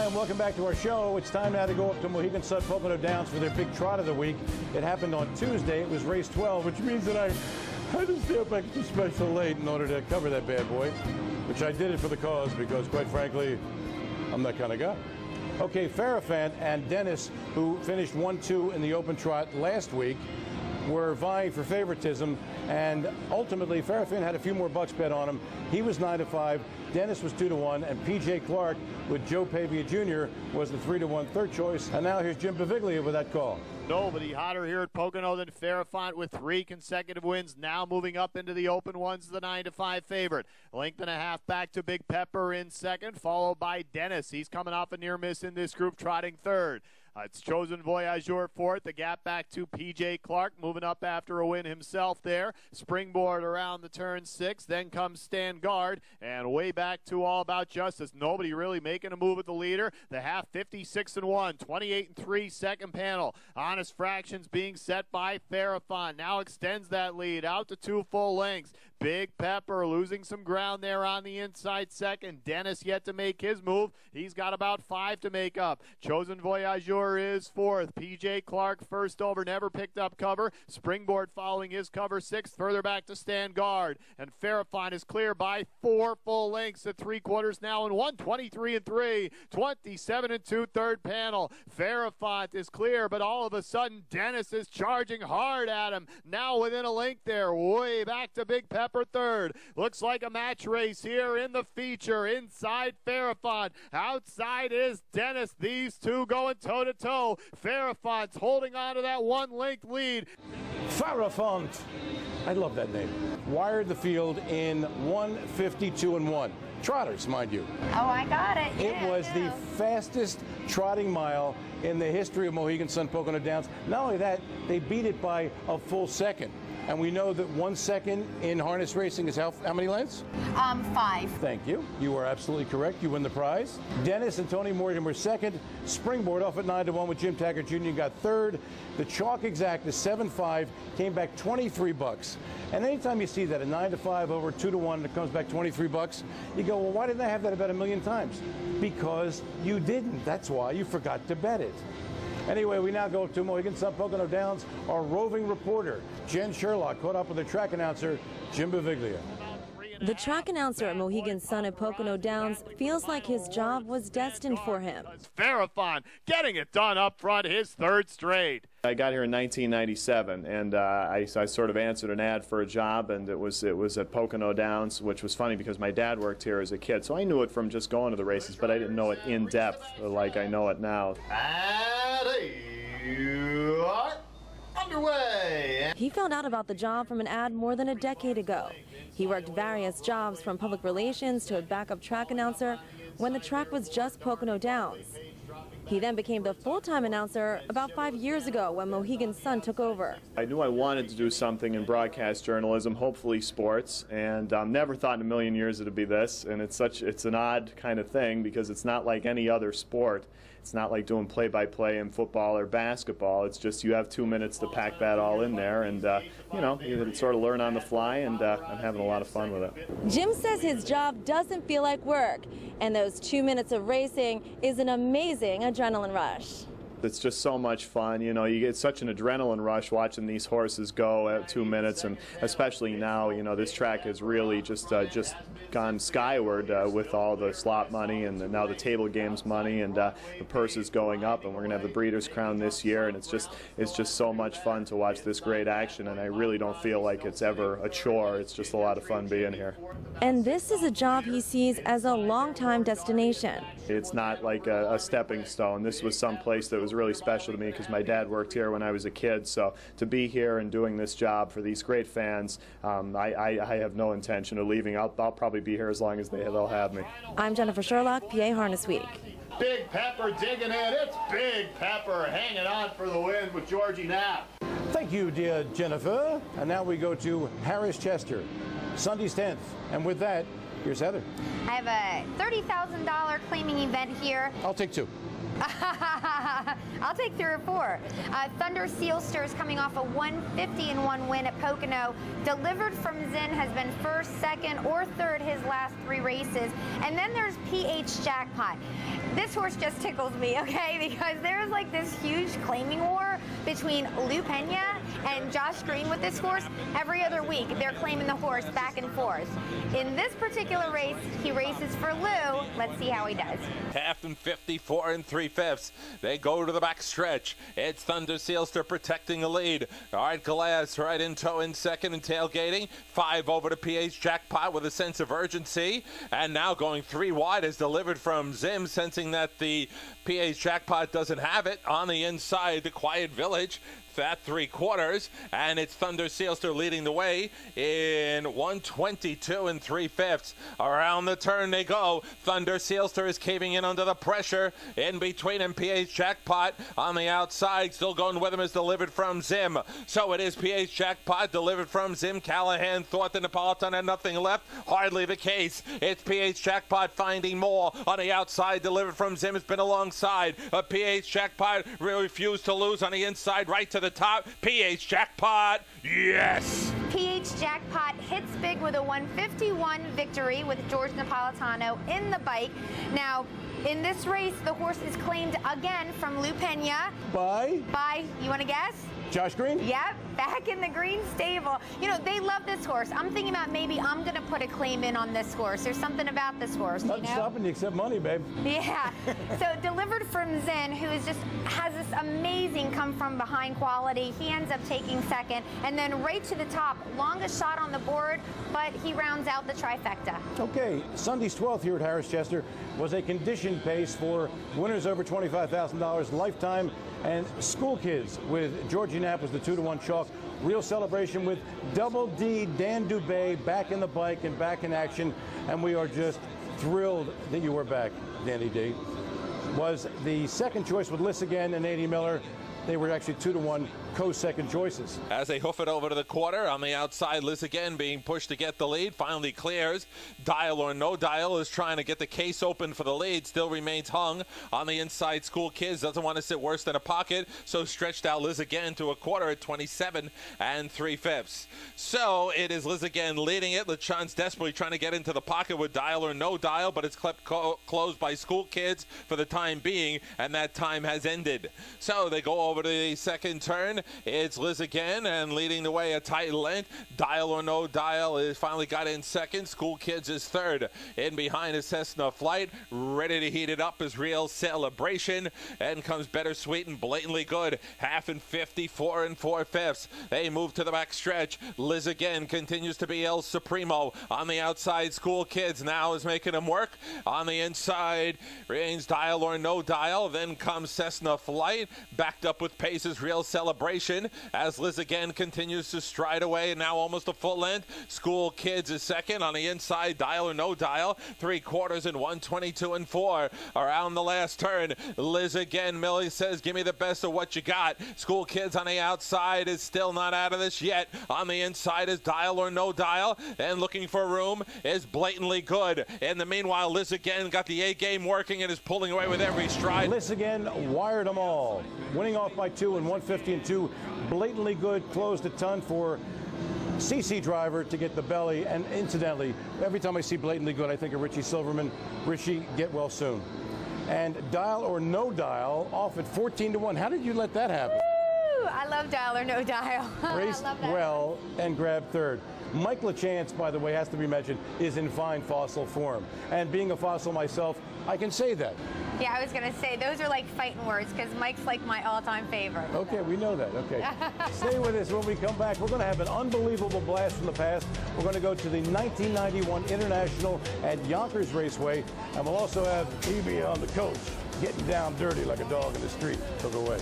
and welcome back to our show. It's time now to go up to Mohegan Sun Pocono Downs for their big trot of the week. It happened on Tuesday. It was race 12, which means that I had to stay up extra special late in order to cover that bad boy, which I did it for the cause because, quite frankly, I'm that kind of guy. Okay, Farifant and Dennis, who finished 1-2 in the open trot last week, were vying for favoritism, and ultimately Farifant had a few more bucks bet on him. He was 9-5, Dennis was 2-1, and P.J. Clark with Joe Pavia Jr. was the 3-1 third choice. And now here's Jim Beviglia with that call. Nobody hotter here at Pocono than Farifant with 3 consecutive wins, now moving up into the open ones, the 9-5 favorite. Length and a half back to Big Pepper in second, followed by Dennis. He's coming off a near miss in this group, trotting third. It's Chosen Voyageur fourth, the gap back to P.J. Clark, moving up after a win himself there. Springboard around the turn 6, then comes Stand Guard, and way back to All About Justice. Nobody really making a move at the leader. The half 56-1, 28-3 second panel. Honest Fractions being set by Farifant, now extends that lead out to 2 full lengths. Big Pepper losing some ground there on the inside second. Dennis yet to make his move. He's got about 5 to make up. Chosen Voyageur is fourth. P.J. Clark first over, never picked up cover. Springboard following his cover 6th, further back to Stand Guard. And Farifant is clear by 4 full lengths at 3/4 now in 1, 23-3, 27-2 third panel. Farifant is clear, but all of a sudden Dennis is charging hard at him. Now within a length there, way back to Big Pepper third. Looks like a match race here in the feature. Inside Farifant, outside is Dennis. These two going toe-to-toe. Farifant's holding on to that 1-length lead. Farifant, I love that name. Wired the field in 1:52-1. Trotters, mind you. Oh, I got it. Yeah, it was the fastest trotting mile in the history of Mohegan Sun Pocono Downs. Not only that, they beat it by a full second. And we know that 1 second in harness racing is how many lengths? 5. Thank you. You are absolutely correct. You win the prize. Dennis and Tony Morgan were second. Springboard off at 9-1 with Jim Taggart Jr. got third. The chalk exact is 7-5, came back 23 bucks. And anytime you see that, a 9-5 over 2-1, and it comes back 23 bucks, you go, well, why didn't I have that about 1,000,000 times? Because you didn't. That's why you forgot to bet it. Anyway, we now go to Mohegan Sun Pocono Downs. Our roving reporter, Jen Sherlock, caught up with the track announcer, Jim Beviglia. The track announcer at Mohegan Sun at Pocono Downs feels like his job was destined for him. Farifant getting it done up front, his 3rd straight. I got here in 1997, and I sort of answered an ad for a job, and it was at Pocono Downs, which was funny because my dad worked here as a kid, so I knew it from just going to the races, but I didn't know it in depth like I know it now. Underway. He found out about the job from an ad more than a decade ago. He worked various jobs from public relations to a backup track announcer when the track was just Pocono Downs. He then became the full-time announcer about 5 years ago when Mohegan Sun took over. I knew I wanted to do something in broadcast journalism, hopefully sports, and never thought in a million years it'd be this. And it's an odd kind of thing because it's not like any other sport. It's not like doing play-by-play in football or basketball. It's just you have 2 minutes to pack that all in there, and you know, you sort of learn on the fly, and I'm having a lot of fun with it. Jim says his job doesn't feel like work, and those 2 minutes of racing is an amazing adrenaline rush. It's just so much fun, you know. You get such an adrenaline rush watching these horses go at 2 minutes, and especially now, you know, this track has really just gone skyward with all the slot money and now the table games money, and the purses going up, and we're gonna have the Breeders' Crown this year, and it's just so much fun to watch this great action, and I really don't feel like it's ever a chore. It's just a lot of fun being here. And this is a job he sees as a long-time destination. It's not like a stepping stone. This was some place that was really special to me because my dad worked here when I was a kid. So to be here and doing this job for these great fans, I have no intention of leaving. I'll probably be here as long as they'll have me. I'm Jennifer Sherlock, PA Harness Week. Big Pepper digging in. It's Big Pepper hanging on for the win with Georgie Knapp. Thank you, dear Jennifer. And now we go to Harris Chester, Sunday's 10th. And with that, here's Heather. I have a $30,000 claiming event here. I'll take 2. I'll take 3 or 4. Thunder Sealster is coming off a 150-1 win at Pocono. Delivered from Zinn has been first, second, or third his last 3 races. And then there's PH Jackpot. This horse just tickles me, okay? Because there's like this huge claiming war between Lou Pena and Josh Green with this horse. Every other week, they're claiming the horse back and forth. In this particular race, he races for Lou. Let's see how he does. Half and 54 3/5. They go to the back stretch. It's Thunder Sealster protecting the lead. All right, Glass right in tow in second and tailgating. 5 over to PH Jackpot with a sense of urgency. And now going 3 wide is delivered from Zim, sensing that the PH Jackpot doesn't have it. On the inside, the Quiet Village. At 3/4, and it's Thunder Sealster leading the way in 122 3/5. Around the turn they go. Thunder Sealster is caving in under the pressure. In between him, PH Jackpot on the outside. Still going with him is delivered from Zim. So it is PH Jackpot delivered from Zim. Callahan thought the Napolitan had nothing left. Hardly the case. It's PH Jackpot finding more on the outside. Delivered from Zim has been alongside. PH Jackpot refused to lose on the inside, right to the top. PH Jackpot, yes! PH Jackpot hits big with a 151 victory with George Napolitano in the bike. Now, in this race, the horse is claimed again from Lou Pena. By, you want to guess? Josh Green? Yep, back in the Green stable. You know, they love this horse. I'm thinking about maybe I'm going to put a claim in on this horse. There's something about this horse, Nothing stopping you except money, babe. Yeah. So delivered from Zen, who is just has this amazing come from behind quality. He ends up taking second, and then right to the top, longest shot on the board, but he rounds out the trifecta. Okay, Sunday's 12th here at Harris Chester was a conditioned pace for winners over $25,000 lifetime and school kids with Georgie Knapp was the 2-to-1 chalk. Real celebration with Double D, Dan Dubé back in the bike and back in action, and we are just thrilled that you were back, Danny D. Was the second choice with Lisagain and Andrew Miller. They were actually 2-to-1 co-second choices. As they hoof it over to the quarter, on the outside, Lisagain being pushed to get the lead, finally clears. Dial or No Dial is trying to get the case open for the lead, still remains hung on the inside. School Kids doesn't want to sit worse than a pocket, so stretched out Lisagain to a quarter at 27 3/5. So it is Lisagain leading it. LeChon's desperately trying to get into the pocket with Dial or No Dial, but it's kept closed by School Kids for the time being, and that time has ended. So they go over to the second turn. It's Lisagain and leading the way a tight length. Dial or No Dial is finally got in second. School Kids is third. In behind is Cessna Flight. Ready to heat it up is Real Celebration. And comes Better Sweet and Blatantly Good. Half and 54 4/5. They move to the back stretch. Lisagain continues to be El Supremo. On the outside, School Kids now is making him work. On the inside, reigns Dial or No Dial. Then comes Cessna Flight. Backed up with paces, Real Celebration, as Lisagain continues to stride away, and now almost a full length. School Kids is second. On the inside, Dial or No Dial, 3/4 in 122 4. Around the last turn, Lisagain, Millie says, give me the best of what you got. School Kids on the outside is still not out of this yet. On the inside is Dial or No Dial, and looking for room is Blatantly Good. In the meanwhile, Lisagain got the A-game working and is pulling away with every stride. Lisagain wired them all. Winning off by 2 in 150 2. Blatantly Good closed a ton for CC Driver to get the belly. And incidentally, every time I see Blatantly Good, I think of Richie Silverman. Richie, get well soon. And Dial or No Dial off at 14-1. How did you let that happen? Woo! I love Dial or No Dial. Raced well and grabbed third. Mike LeChance, by the way, has to be mentioned, is in fine fossil form. And being a fossil myself, I can say that. Yeah, I was going to say, those are like fighting words because Mike's like my all-time favorite. Okay, we know that. Okay. Stay with us when we come back. We're going to have an unbelievable blast from the past. We're going to go to the 1991 International at Yonkers Raceway, and we'll also have EB on the coach getting down dirty like a dog in the street. So go away.